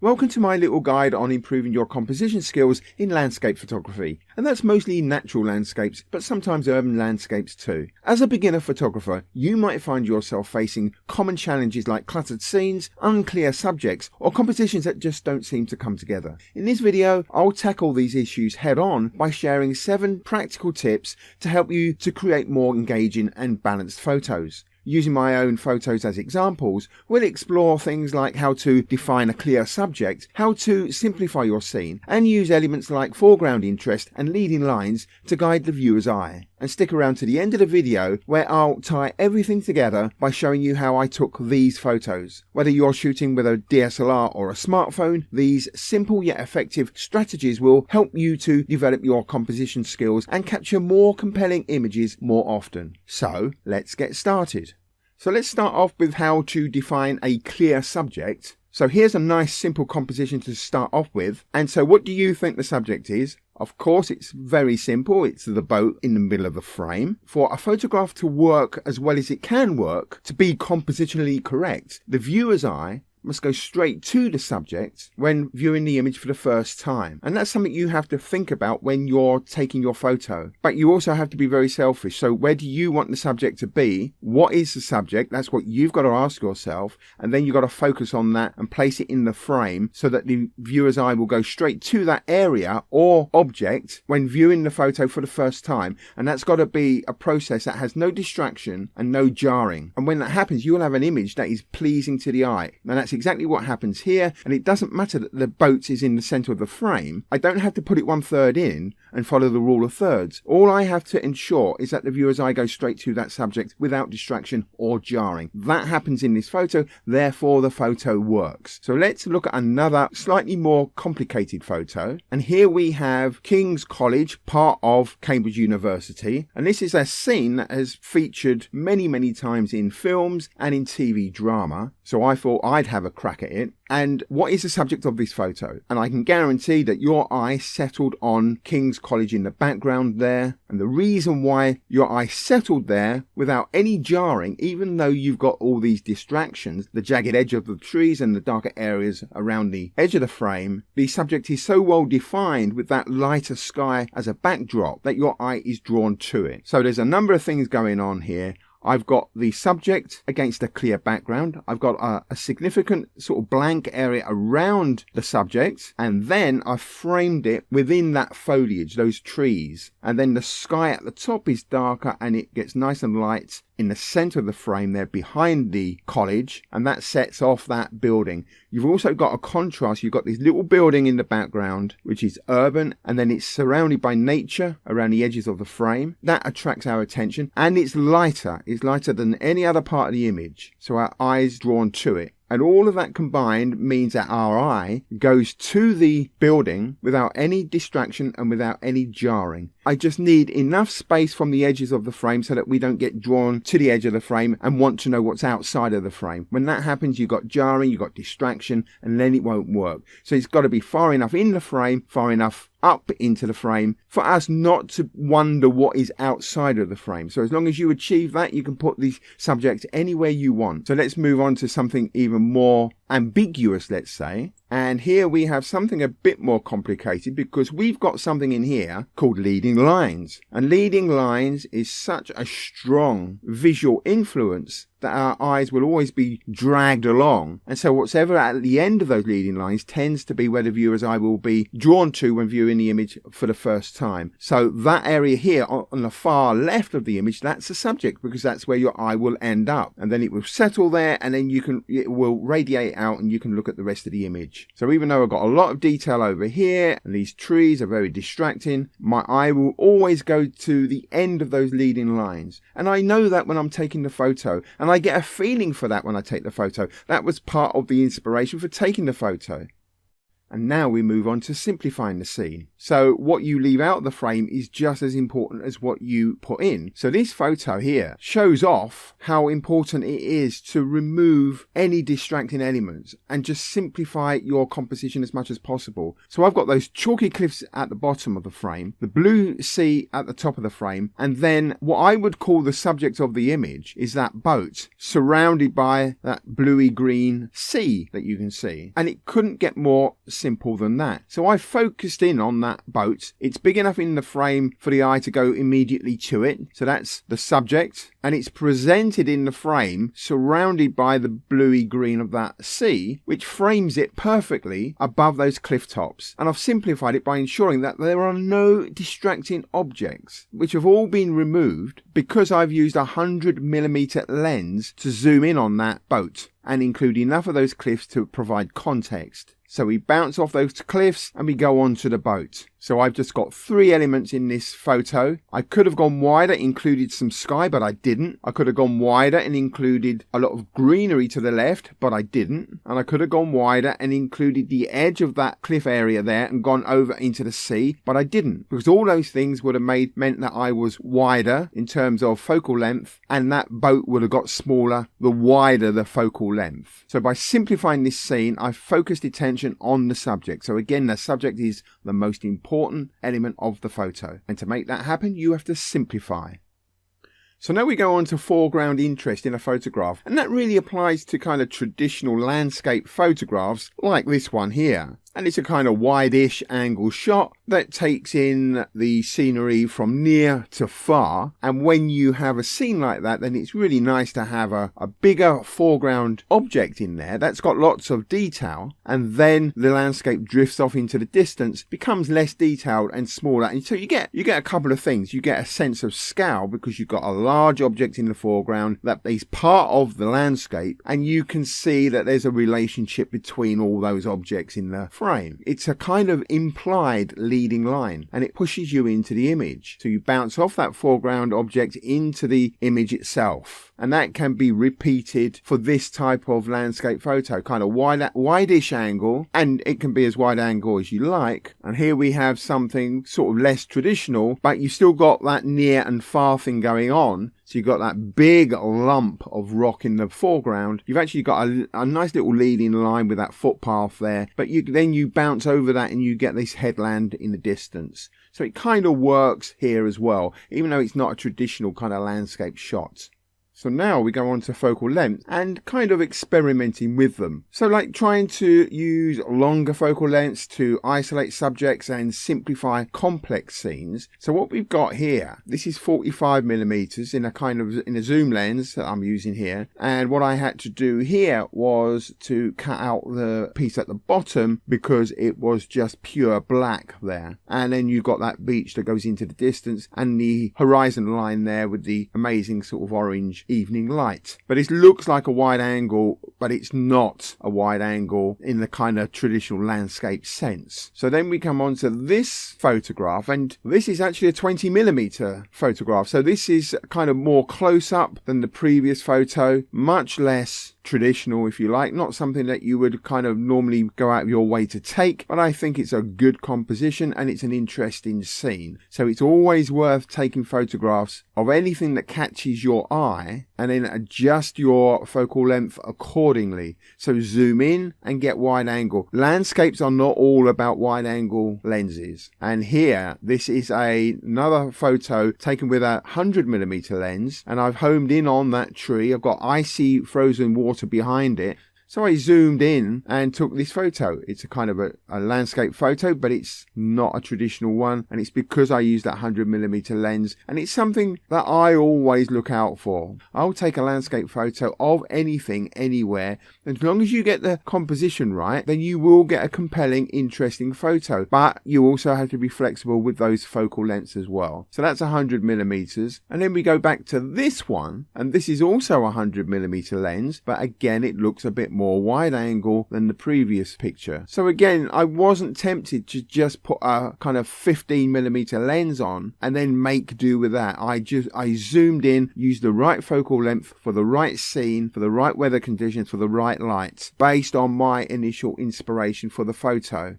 Welcome to my little guide on improving your composition skills in landscape photography, and that's mostly natural landscapes, but sometimes urban landscapes too. As a beginner photographer, you might find yourself facing common challenges like cluttered scenes, unclear subjects, or compositions that just don't seem to come together. In this video, I'll tackle these issues head on by sharing 7 practical tips to help you to create more engaging and balanced photos. Using my own photos as examples, we'll explore things like how to define a clear subject, how to simplify your scene, and use elements like foreground interest and leading lines to guide the viewer's eye. And stick around to the end of the video where I'll tie everything together by showing you how I took these photos. Whether you're shooting with a DSLR or a smartphone, these simple yet effective strategies will help you to develop your composition skills and capture more compelling images more often. So let's get started. So let's start off with how to define a clear subject. So here's a nice simple composition to start off with. And so what do you think the subject is? Of course, it's very simple. It's the boat in the middle of the frame. For a photograph to work as well as it can work, to be compositionally correct, the viewer's eye must go straight to the subject when viewing the image for the first time. And that's something you have to think about when you're taking your photo. But you also have to be very selfish. So where do you want the subject to be? What is the subject? That's what you've got to ask yourself. And then you've got to focus on that and place it in the frame so that the viewer's eye will go straight to that area or object when viewing the photo for the first time. And that's got to be a process that has no distraction and no jarring. And when that happens, you will have an image that is pleasing to the eye. And that's exactly what happens here, and it doesn't matter that the boat is in the center of the frame. I don't have to put it 1/3 in and follow the rule of thirds. All I have to ensure is that the viewer's eye goes straight to that subject without distraction or jarring. That happens in this photo, therefore the photo works. So let's look at another slightly more complicated photo, and here we have King's College, part of Cambridge University, and this is a scene that has featured many times in films and in TV drama, so I thought I'd have a crack at it. And what is the subject of this photo? And I can guarantee that your eye settled on King's College in the background there. And the reason why your eye settled there without any jarring, even though you've got all these distractions, the jagged edge of the trees and the darker areas around the edge of the frame, the subject is so well defined with that lighter sky as a backdrop that your eye is drawn to it. So there's a number of things going on here. I've got the subject against a clear background. I've got a significant sort of blank area around the subject. And then I've framed it within that foliage, those trees. And then the sky at the top is darker and it gets nice and light in the center of the frame there behind the college, and that sets off that building. You've also got a contrast. You've got this little building in the background which is urban, and then it's surrounded by nature around the edges of the frame. That attracts our attention, and it's lighter than any other part of the image, so our eye's drawn to it. And all of that combined means that our eye goes to the building without any distraction and without any jarring. I just need enough space from the edges of the frame so that we don't get drawn to the edge of the frame and want to know what's outside of the frame. When that happens, you've got jarring, you've got distraction, and then it won't work. So it's got to be far enough in the frame, far enough up into the frame for us not to wonder what is outside of the frame. So as long as you achieve that, you can put the subject anywhere you want. So let's move on to something even more ambiguous, let's say. And here we have something a bit more complicated because we've got something in here called leading lines. And leading lines is such a strong visual influence that our eyes will always be dragged along. And so whatever at the end of those leading lines tends to be where the viewer's eye will be drawn to when viewing the image for the first time. So that area here on the far left of the image, that's the subject, because that's where your eye will end up. And then it will settle there, and then it will radiate out and you can look at the rest of the image. So even though I've got a lot of detail over here and these trees are very distracting, my eye will always go to the end of those leading lines. And I know that when I'm taking the photo, and I get a feeling for that when I take the photo. That was part of the inspiration for taking the photo. And now we move on to simplifying the scene. So what you leave out of the frame is just as important as what you put in. So this photo here shows off how important it is to remove any distracting elements and just simplify your composition as much as possible. So I've got those chalky cliffs at the bottom of the frame, the blue sea at the top of the frame, and then what I would call the subject of the image is that boat surrounded by that bluey green sea that you can see. And it couldn't get more simple than that. So I focused in on that boat. It's big enough in the frame for the eye to go immediately to it. So that's the subject, and it's presented in the frame surrounded by the bluey green of that sea, which frames it perfectly above those cliff tops. And I've simplified it by ensuring that there are no distracting objects, which have all been removed because I've used a 100mm lens to zoom in on that boat and include enough of those cliffs to provide context. So we bounce off those cliffs and we go on to the boat. So I've just got 3 elements in this photo. I could have gone wider, included some sky, but I didn't. I could have gone wider and included a lot of greenery to the left, but I didn't. And I could have gone wider and included the edge of that cliff area there and gone over into the sea, but I didn't. Because all those things would have meant that I was wider in terms of focal length, and that boat would have got smaller the wider the focal length. So by simplifying this scene, I focused attention on the subject. So again, the subject is the most important element of the photo. And to make that happen, you have to simplify. So now we go on to foreground interest in a photograph. And that really applies to kind of traditional landscape photographs like this one here. And it's a kind of wide-ish angle shot that takes in the scenery from near to far. And when you have a scene like that, then it's really nice to have a bigger foreground object in there that's got lots of detail. And then the landscape drifts off into the distance, becomes less detailed and smaller. And so you get a couple of things. You get a sense of scale because you've got a large object in the foreground that is part of the landscape. And you can see that there's a relationship between all those objects in the frame. It's a kind of implied leading line, and it pushes you into the image. So you bounce off that foreground object into the image itself. And that can be repeated for this type of landscape photo, kind of wide-ish angle, and it can be as wide angle as you like. And here we have something sort of less traditional, but you still got that near and far thing going on. So you've got that big lump of rock in the foreground. You've actually got a nice little leading line with that footpath there. But then you bounce over that and you get this headland in the distance. So it kind of works here as well, even though it's not a traditional kind of landscape shot. So now we go on to focal length and kind of experimenting with them. So like trying to use longer focal lengths to isolate subjects and simplify complex scenes. So what we've got here, this is 45mm in a zoom lens that I'm using here. And what I had to do here was to cut out the piece at the bottom because it was just pure black there. And then you've got that beach that goes into the distance and the horizon line there with the amazing sort of orange evening light. But it looks like a wide angle, but it's not a wide angle in the kind of traditional landscape sense. So then we come on to this photograph, and this is actually a 20mm photograph. So this is kind of more close up than the previous photo, much less traditional, if you like, not something that you would kind of normally go out of your way to take, but I think it's a good composition and it's an interesting scene. So it's always worth taking photographs of anything that catches your eye and then adjust your focal length accordingly. So zoom in and get wide angle. Landscapes are not all about wide angle lenses. And here, this is another photo taken with a 100mm lens, and I've homed in on that tree. I've got icy frozen water behind it. So I zoomed in and took this photo. It's a kind of a landscape photo, but it's not a traditional one. And it's because I used that 100mm lens. And it's something that I always look out for. I'll take a landscape photo of anything, anywhere. As long as you get the composition right, then you will get a compelling, interesting photo. But you also have to be flexible with those focal lengths as well. So that's 100mm. And then we go back to this one. And this is also a 100mm lens. But again, it looks a bit more wide angle than the previous picture. So again, I wasn't tempted to just put a kind of 15mm lens on and then make do with that. I zoomed in, used the right focal length for the right scene, for the right weather conditions, for the right lights, based on my initial inspiration for the photo.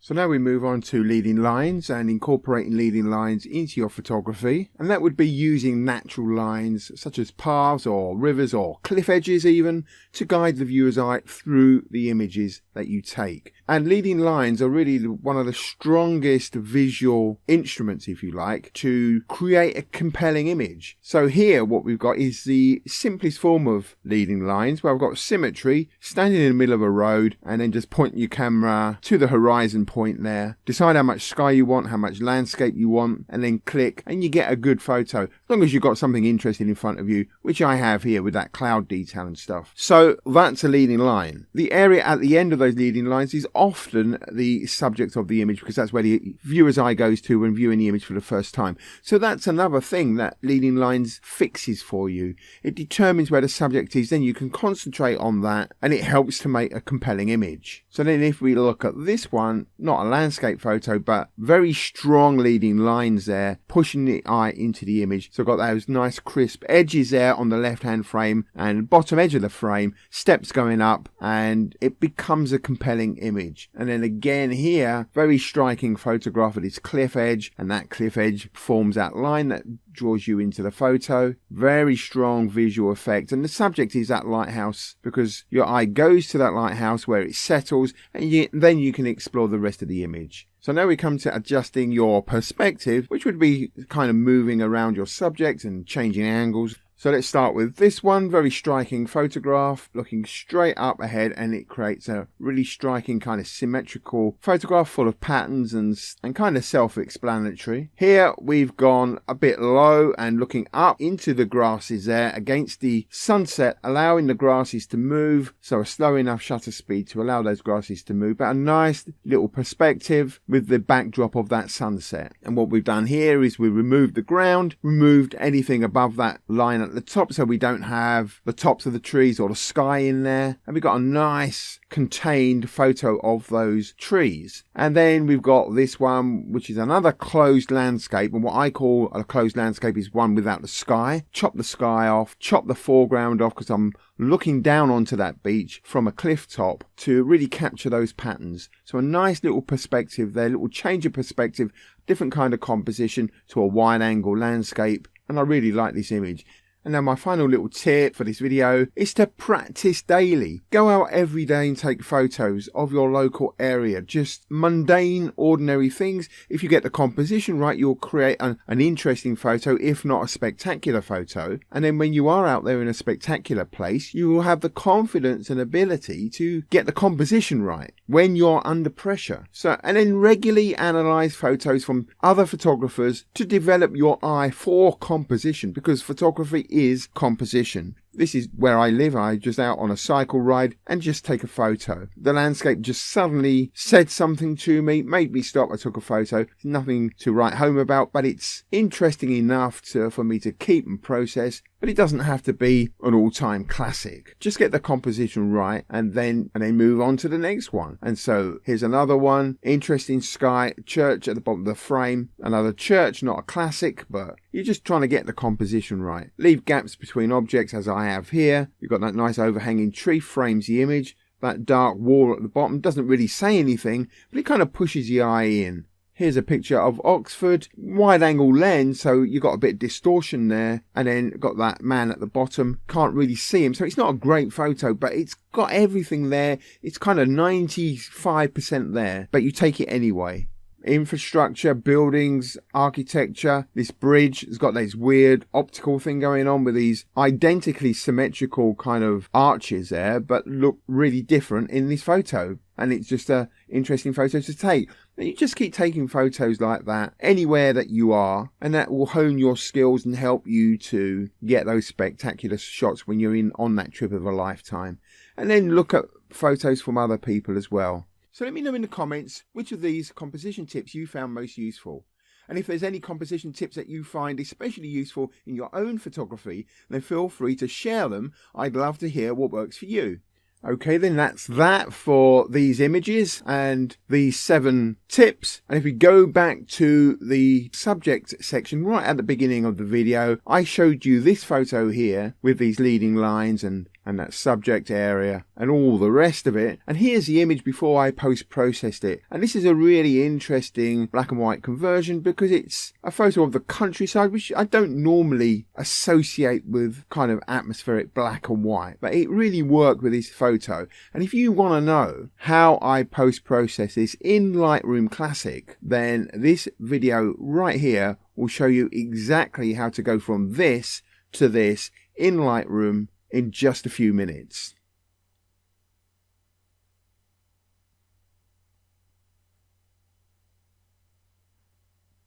So now we move on to leading lines and incorporating leading lines into your photography. And that would be using natural lines such as paths or rivers or cliff edges even to guide the viewer's eye through the images that you take. And leading lines are really one of the strongest visual instruments, if you like, to create a compelling image. So here what we've got is the simplest form of leading lines, where I've got symmetry, standing in the middle of a road, and then just point your camera to the horizon point there. Decide how much sky you want, how much landscape you want, and then click, and you get a good photo. As long as you've got something interesting in front of you, which I have here with that cloud detail and stuff. So that's a leading line. The area at the end of those leading lines is often the subject of the image, because that's where the viewer's eye goes to when viewing the image for the first time. So that's another thing that leading lines fixes for you. It determines where the subject is, then you can concentrate on that, and it helps to make a compelling image. So then if we look at this one, not a landscape photo, but very strong leading lines there, pushing the eye into the image. So I've got those nice crisp edges there on the left hand frame and bottom edge of the frame, steps going up, and it becomes a compelling image. And then again here, very striking photograph of this cliff edge, and that cliff edge forms that line that draws you into the photo. Very strong visual effect, and the subject is that lighthouse, because your eye goes to that lighthouse where it settles, and then you can explore the rest of the image. So now we come to adjusting your perspective, which would be kind of moving around your subject and changing angles. So let's start with this one, very striking photograph, looking straight up ahead, and it creates a really striking kind of symmetrical photograph full of patterns and kind of self-explanatory. Here we've gone a bit low and looking up into the grasses there against the sunset, allowing the grasses to move, so a slow enough shutter speed to allow those grasses to move, but a nice little perspective with the backdrop of that sunset. And what we've done here is we removed the ground, removed anything above that line at the top, so we don't have the tops of the trees or the sky in there, and we've got a nice contained photo of those trees. And then we've got this one, which is another closed landscape, and what I call a closed landscape is one without the sky. Chop the sky off, chop the foreground off, because I'm looking down onto that beach from a cliff top to really capture those patterns. So a nice little perspective there, little change of perspective, different kind of composition to a wide angle landscape, and I really like this image. And now my final little tip for this video is to practice daily. Go out every day and take photos of your local area. Just mundane, ordinary things. If you get the composition right, you'll create an interesting photo, if not a spectacular photo. And then when you are out there in a spectacular place, you will have the confidence and ability to get the composition right when you're under pressure. So, and then regularly analyze photos from other photographers to develop your eye for composition, because photography is composition. This is where I live. I just out on a cycle ride and just take a photo. The landscape just suddenly said something to me, made me stop. I took a photo. Nothing to write home about, but it's interesting enough for me to keep and process. But it doesn't have to be an all-time classic. Just get the composition right and then move on to the next one. And so here's another one. Interesting sky, church at the bottom of the frame. Another church, not a classic, but you're just trying to get the composition right. Leave gaps between objects, as I have here. You've got that nice overhanging tree, frames the image. That dark wall at the bottom doesn't really say anything, but it kind of pushes the eye in. Here's a picture of Oxford, wide angle lens, so you've got a bit of distortion there, and then got that man at the bottom, can't really see him, so it's not a great photo, but it's got everything there. It's kind of 95% there, but you take it anyway. Infrastructure, buildings, architecture. This bridge has got this weird optical thing going on with these identically symmetrical kind of arches there, but look really different in this photo. And it's just an interesting photo to take. And you just keep taking photos like that anywhere that you are, and that will hone your skills and help you to get those spectacular shots when you're on that trip of a lifetime. And then look at photos from other people as well. So let me know in the comments which of these composition tips you found most useful. And if there's any composition tips that you find especially useful in your own photography, then feel free to share them. I'd love to hear what works for you. Okay, then that's that for these images and these 7 tips. And if we go back to the subject section right at the beginning of the video, I showed you this photo here with these leading lines and that subject area and all the rest of it. And here's the image before I post-processed it. And this is a really interesting black and white conversion because it's a photo of the countryside, which I don't normally associate with kind of atmospheric black and white, but it really worked with this photo. And if you want to know how I post-process this in Lightroom Classic, then this video right here will show you exactly how to go from this to this in Lightroom in just a few minutes.